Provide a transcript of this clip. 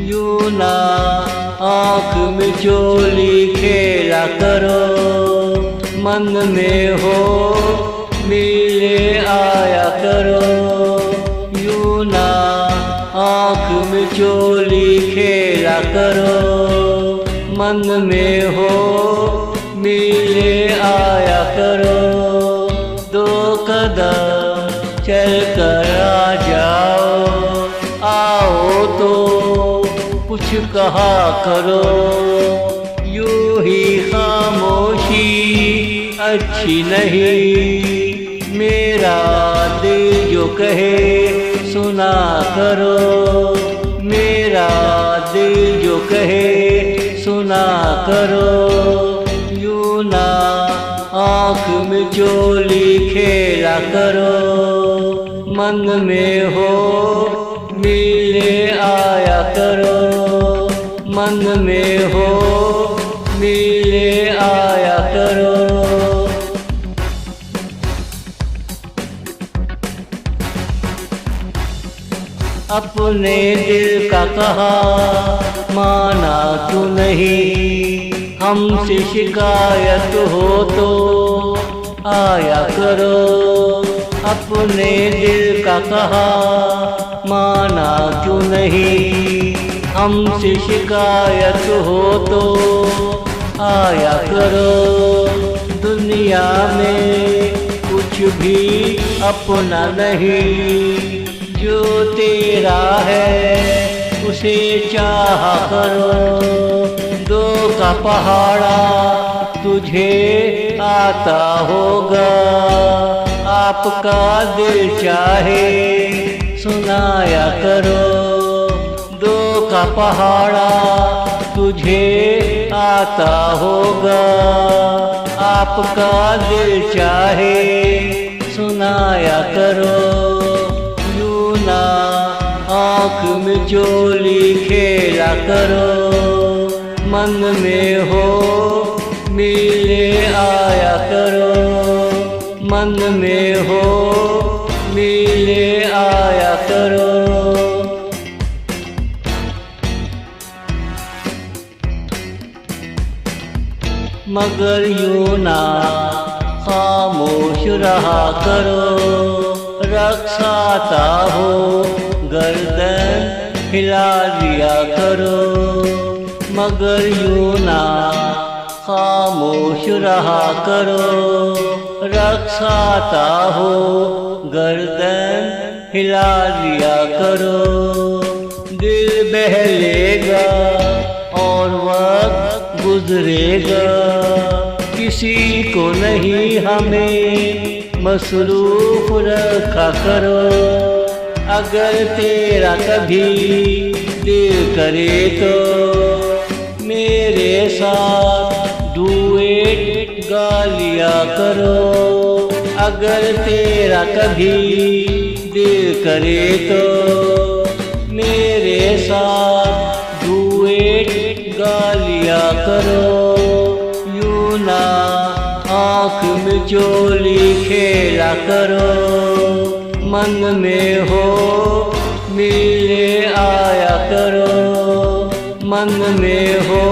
यूं ना आँख में चोली खेला करो, मन में हो मिले आया करो। यूं ना आँख में चोली खेला करो, मन में हो मिले आया करो। दो कदम चल कर आ जाओ, आओ तो कुछ कहा करो। यूं ही खामोशी अच्छी नहीं, मेरा दिल जो कहे सुना करो। मेरा दिल जो कहे सुना करो। यूं ना आँख में चोली खेला करो, मन में हो मिले आया करो। मन में हो मिले आया करो। अपने दिल का कहा माना तू नहीं, हमसे शिकायत हो तो आया करो। अपने दिल का कहा माना क्यों नहीं, हमसे शिकायत हो तो आया करो। दुनिया में कुछ भी अपना नहीं, जो तेरा है उसे चाहा करो। दो का पहाड़ा तुझे आता होगा, आपका दिल चाहे सुनाया करो। दो का पहाड़ा तुझे आता होगा, आपका दिल चाहे सुनाया करो। यूं ना आँख में चोली खेला करो, मन में हो मिले आया करो। मन में हो मिले आया करो। मगर यूं ना खामोश रहा करो, रक्षाता हो गर्दन हिला दिया करो। मगर यूं ना खामोश रहा करो, रक्षाता हो गर्दन हिला दिया करो। दिल बहलेगा और वक्त गुजरेगा, किसी को नहीं हमें मसरूफ रखा करो। अगर तेरा कभी दिल करे तो मेरे साथ डुएट गा लिया करो। अगर तेरा कभी दिल करे तो मेरे साथ डुएट गा लिया करो। यूं ना आँख में चोली खेला करो, मन में हो मिले आया करो। मन में हो